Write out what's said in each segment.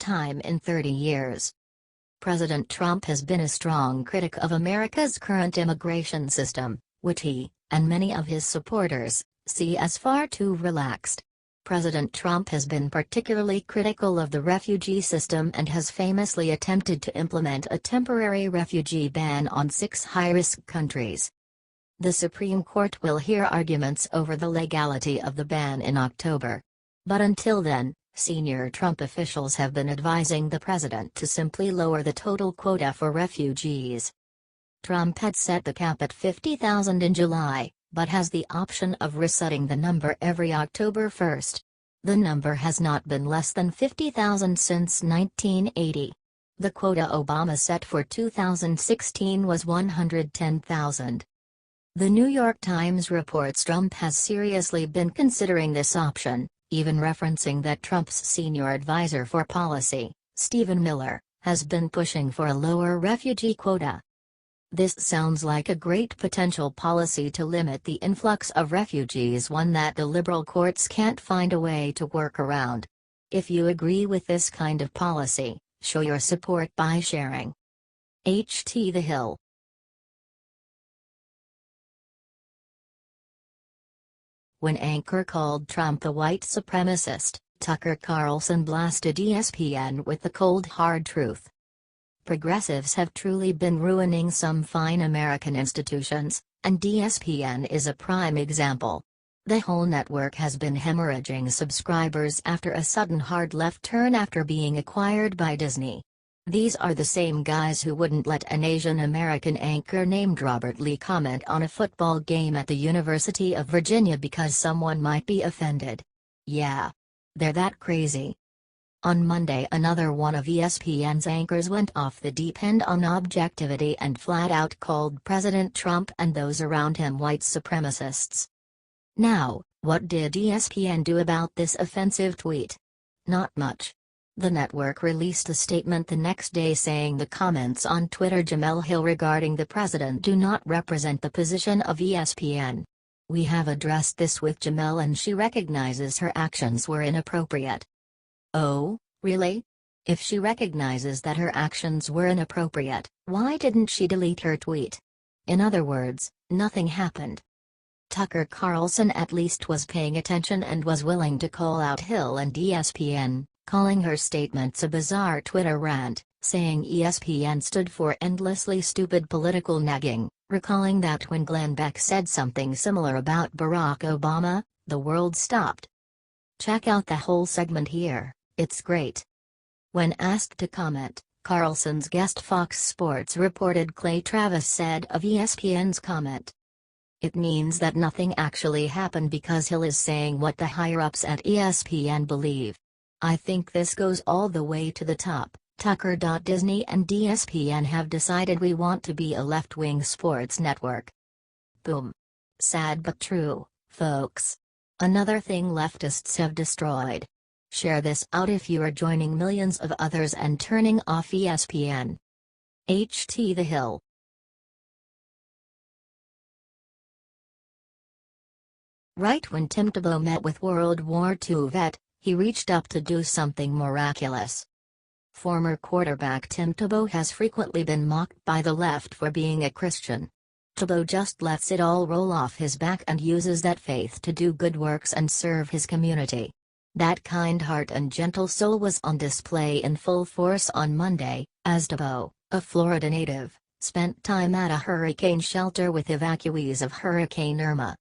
time in 30 years. President Trump has been a strong critic of America's current immigration system, which he, and many of his supporters, see as far too relaxed. President Trump has been particularly critical of the refugee system and has famously attempted to implement a temporary refugee ban on 6 high-risk countries. The Supreme Court will hear arguments over the legality of the ban in October. But until then, senior Trump officials have been advising the president to simply lower the total quota for refugees. Trump had set the cap at 50,000 in July, but has the option of resetting the number every October 1. The number has not been less than 50,000 since 1980. The quota Obama set for 2016 was 110,000. The New York Times reports Trump has seriously been considering this option, even referencing that Trump's senior advisor for policy, Stephen Miller, has been pushing for a lower refugee quota. This sounds like a great potential policy to limit the influx of refugees, one that the liberal courts can't find a way to work around. If you agree with this kind of policy, show your support by sharing. HT The Hill. When anchor called Trump a white supremacist, Tucker Carlson blasted ESPN with the cold hard truth. Progressives have truly been ruining some fine American institutions, and ESPN is a prime example. The whole network has been hemorrhaging subscribers after a sudden hard left turn after being acquired by Disney. These are the same guys who wouldn't let an Asian American anchor named Robert Lee comment on a football game at the University of Virginia because someone might be offended. Yeah. They're that crazy. On Monday, another one of ESPN's anchors went off the deep end on objectivity and flat out called President Trump and those around him white supremacists. Now, what did ESPN do about this offensive tweet? Not much. The network released a statement the next day saying the comments on Twitter Jemele Hill regarding the president do not represent the position of ESPN. We have addressed this with Jemele and she recognizes her actions were inappropriate. Oh, really? If she recognizes that her actions were inappropriate, why didn't she delete her tweet? In other words, nothing happened. Tucker Carlson at least was paying attention and was willing to call out Hill and ESPN, calling her statements a bizarre Twitter rant, saying ESPN stood for endlessly stupid political nagging, recalling that when Glenn Beck said something similar about Barack Obama, the world stopped. Check out the whole segment here. It's great. When asked to comment, Carlson's guest Fox Sports reported Clay Travis said of ESPN's comment, "It means that nothing actually happened because Hill is saying what the higher-ups at ESPN believe. I think this goes all the way to the top. Tucker. Disney and ESPN have decided we want to be a left-wing sports network." Boom. Sad but true, folks. Another thing leftists have destroyed. Share this out if you are joining millions of others and turning off ESPN. HT The Hill. Right when Tim Tebow met with World War II vet, he reached up to do something miraculous. Former quarterback Tim Tebow has frequently been mocked by the left for being a Christian. Tebow just lets it all roll off his back and uses that faith to do good works and serve his community. That kind heart and gentle soul was on display in full force on Monday, as Tebow, a Florida native, spent time at a hurricane shelter with evacuees of Hurricane Irma.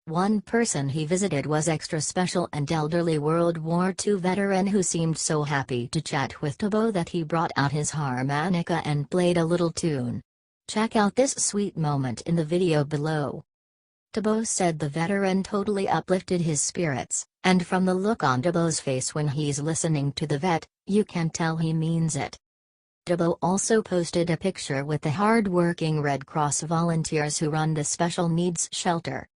One person he visited was extra special and elderly World War II veteran who seemed so happy to chat with Tebow that he brought out his harmonica and played a little tune. Check out this sweet moment in the video below. Tebow said the veteran totally uplifted his spirits, and from the look on Tebow's face when he's listening to the vet, you can tell he means it. Tebow also posted a picture with the hard-working Red Cross volunteers who run the special needs shelter.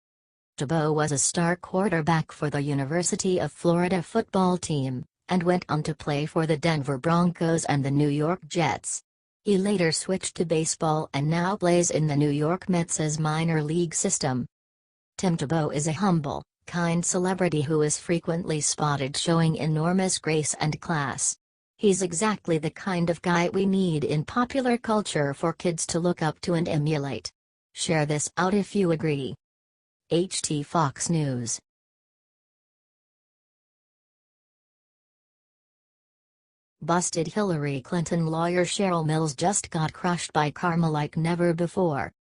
Tebow was a star quarterback for the University of Florida football team, and went on to play for the Denver Broncos and the New York Jets. He later switched to baseball and now plays in the New York Mets' minor league system. Tim Tebow is a humble, kind celebrity who is frequently spotted showing enormous grace and class. He's exactly the kind of guy we need in popular culture for kids to look up to and emulate. Share this out if you agree. HT Fox News. Busted Hillary Clinton lawyer Cheryl Mills just got crushed by karma like never before.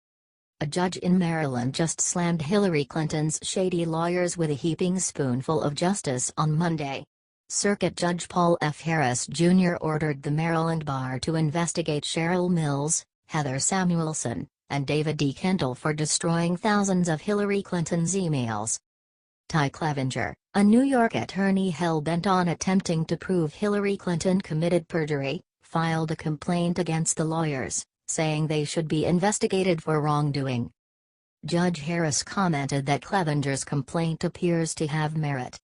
A judge in Maryland just slammed Hillary Clinton's shady lawyers with a heaping spoonful of justice on Monday. Circuit Judge Paul F. Harris Jr. ordered the Maryland bar to investigate Cheryl Mills, Heather Samuelson, and David D. Kendall for destroying thousands of Hillary Clinton's emails. Ty Clevenger, a New York attorney hell-bent on attempting to prove Hillary Clinton committed perjury, filed a complaint against the lawyers, saying they should be investigated for wrongdoing. Judge Harris commented that Clevenger's complaint appears to have merit.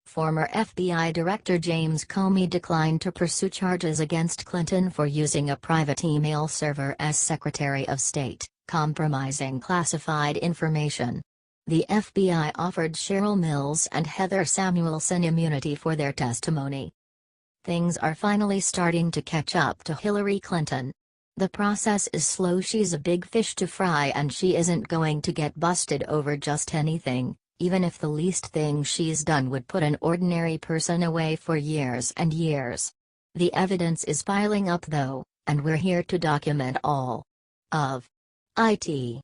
Former FBI Director James Comey declined to pursue charges against Clinton for using a private email server as Secretary of State, compromising classified information. The FBI offered Cheryl Mills and Heather Samuelson immunity for their testimony. Things are finally starting to catch up to Hillary Clinton. The process is slow. She's a big fish to fry and she isn't going to get busted over just anything, even if the least thing she's done would put an ordinary person away for years and years. The evidence is piling up though, and we're here to document all of it.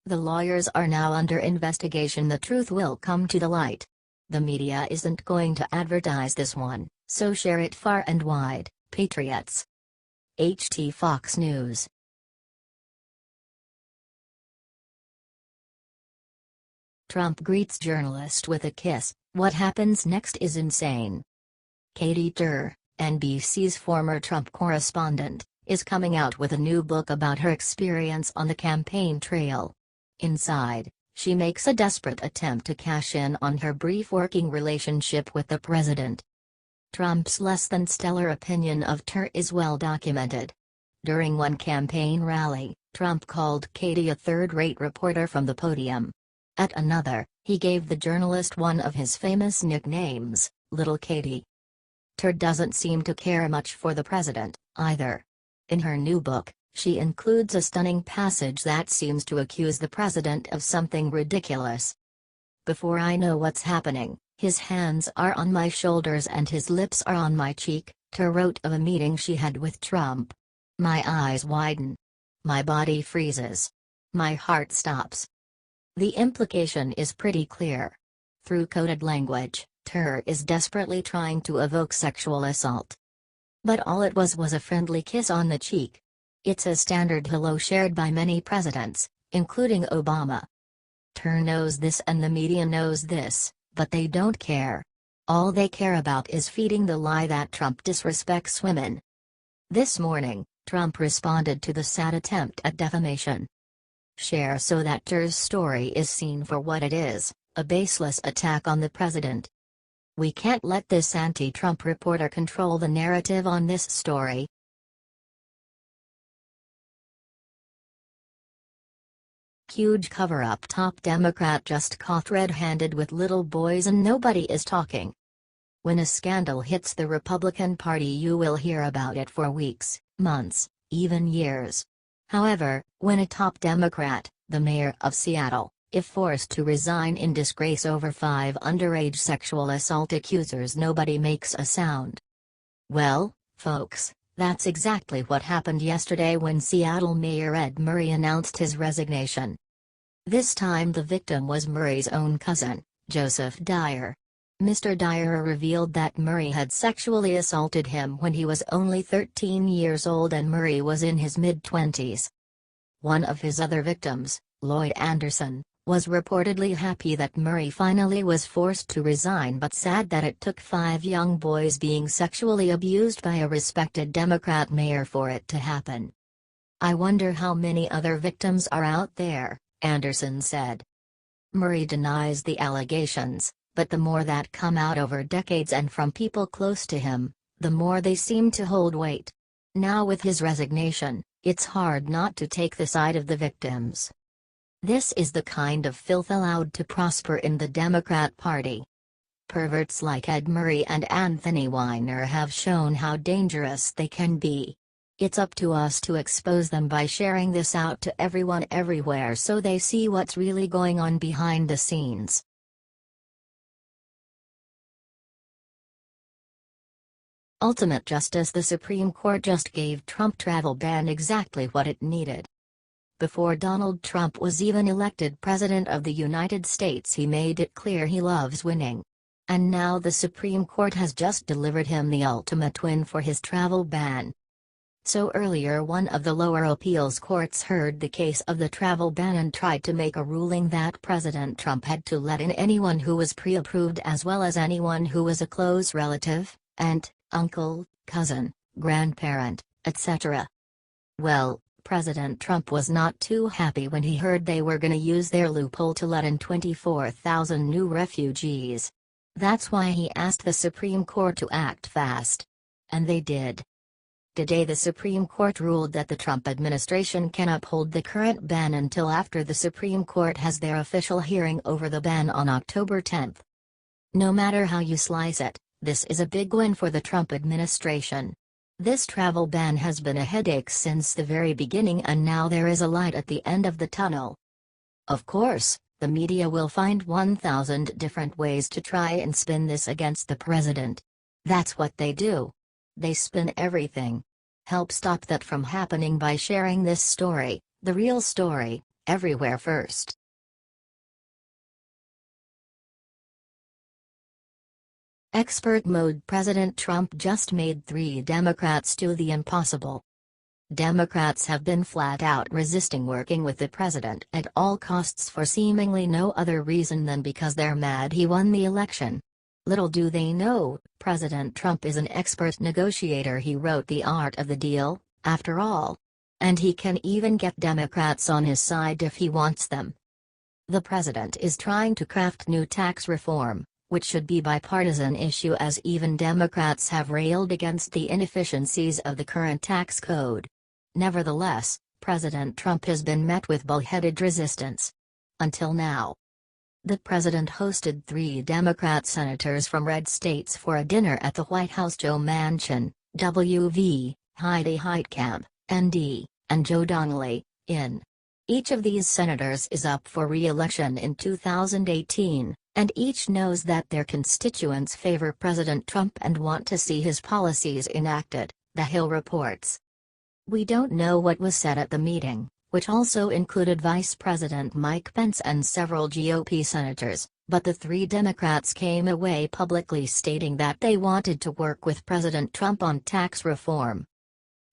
The lawyers are now under investigation. The truth will come to the light. The media isn't going to advertise this one, so share it far and wide, patriots. HT Fox News. Trump greets journalist with a kiss. What happens next is insane. Katie Tur, NBC's former Trump correspondent, is coming out with a new book about her experience on the campaign trail. Inside, she makes a desperate attempt to cash in on her brief working relationship with the president. Trump's less than stellar opinion of Tur is well documented. During one campaign rally, Trump called Katie a third-rate reporter from the podium. At another, he gave the journalist one of his famous nicknames, Little Katie. Tur doesn't seem to care much for the president, either. In her new book, she includes a stunning passage that seems to accuse the president of something ridiculous. Before I know what's happening, his hands are on my shoulders and his lips are on my cheek, Tur wrote of a meeting she had with Trump. My eyes widen. My body freezes. My heart stops. The implication is pretty clear. Through coded language, Tur is desperately trying to evoke sexual assault. But all it was a friendly kiss on the cheek. It's a standard hello shared by many presidents, including Obama. Tur knows this and the media knows this, but they don't care. All they care about is feeding the lie that Trump disrespects women. This morning, Trump responded to the sad attempt at defamation. Share so that Tur's story is seen for what it is, a baseless attack on the president. We can't let this anti-Trump reporter control the narrative on this story. Huge cover-up. Top Democrat just caught red-handed with little boys and nobody is talking. When a scandal hits the Republican Party, you will hear about it for weeks, months, even years. However, when a top Democrat, the mayor of Seattle, is forced to resign in disgrace over 5 underage sexual assault accusers, nobody makes a sound. Well, folks, that's exactly what happened yesterday when Seattle Mayor Ed Murray announced his resignation. This time the victim was Murray's own cousin, Joseph Dyer. Mr. Dyer revealed that Murray had sexually assaulted him when he was only 13 years old and Murray was in his mid-20s. One of his other victims, Lloyd Anderson, was reportedly happy that Murray finally was forced to resign but sad that it took 5 young boys being sexually abused by a respected Democrat mayor for it to happen. I wonder how many other victims are out there, Anderson said. Murray denies the allegations, but the more that come out over decades and from people close to him, the more they seem to hold weight. Now with his resignation, it's hard not to take the side of the victims. This is the kind of filth allowed to prosper in the Democrat Party. Perverts like Ed Murray and Anthony Weiner have shown how dangerous they can be. It's up to us to expose them by sharing this out to everyone everywhere so they see what's really going on behind the scenes. Ultimate justice. The Supreme Court just gave Trump travel ban exactly what it needed. Before Donald Trump was even elected President of the United States, he made it clear he loves winning. And now the Supreme Court has just delivered him the ultimate win for his travel ban. So earlier one of the lower appeals courts heard the case of the travel ban and tried to make a ruling that President Trump had to let in anyone who was pre-approved as well as anyone who was a close relative, aunt, uncle, cousin, grandparent, etc. Well, President Trump was not too happy when he heard they were going to use their loophole to let in 24,000 new refugees. That's why he asked the Supreme Court to act fast. And they did. Today the Supreme Court ruled that the Trump administration can uphold the current ban until after the Supreme Court has their official hearing over the ban on October 10. No matter how you slice it, this is a big win for the Trump administration. This travel ban has been a headache since the very beginning, and now there is a light at the end of the tunnel. Of course, the media will find 1,000 different ways to try and spin this against the president. That's what they do. They spin everything. Help stop that from happening by sharing this story, the real story, everywhere first. Expert mode. President Trump just made 3 Democrats do the impossible. Democrats have been flat out resisting working with the president at all costs for seemingly no other reason than because they're mad he won the election. Little do they know, President Trump is an expert negotiator. He wrote The Art of the Deal, after all. And he can even get Democrats on his side if he wants them. The president is trying to craft new tax reform, which should be a bipartisan issue, as even Democrats have railed against the inefficiencies of the current tax code. Nevertheless, President Trump has been met with bullheaded resistance. Until now. The president hosted 3 Democrat senators from red states for a dinner at the White House: Joe Manchin, W.V., Heidi Heitkamp, N.D., and Joe Donnelly, N. Each of these senators is up for re-election in 2018, and each knows that their constituents favor President Trump and want to see his policies enacted, The Hill reports. We don't know what was said at the meeting, which also included Vice President Mike Pence and several GOP senators, but the 3 Democrats came away publicly stating that they wanted to work with President Trump on tax reform.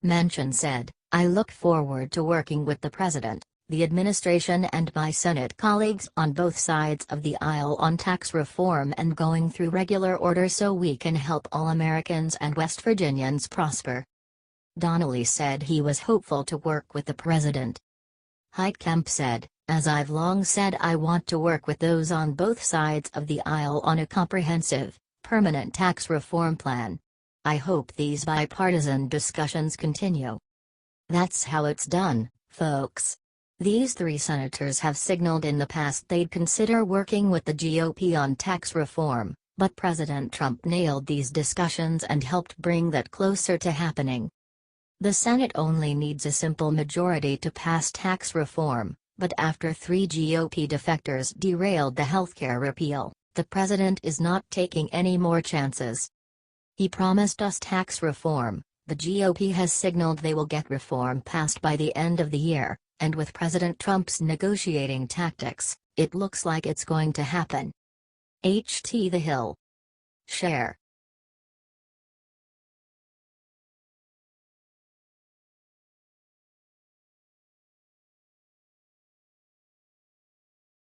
Manchin said, "I look forward to working with the president, the administration and my Senate colleagues on both sides of the aisle on tax reform and going through regular order so we can help all Americans and West Virginians prosper." Donnelly said he was hopeful to work with the president. Heitkamp said, "As I've long said, I want to work with those on both sides of the aisle on a comprehensive, permanent tax reform plan. I hope these bipartisan discussions continue." That's how it's done, folks. These 3 senators have signaled in the past they'd consider working with the GOP on tax reform, but President Trump nailed these discussions and helped bring that closer to happening. The Senate only needs a simple majority to pass tax reform, but after 3 GOP defectors derailed the healthcare repeal, the president is not taking any more chances. He promised us tax reform. The GOP has signaled they will get reform passed by the end of the year, and with President Trump's negotiating tactics, it looks like it's going to happen. The Hill. Share.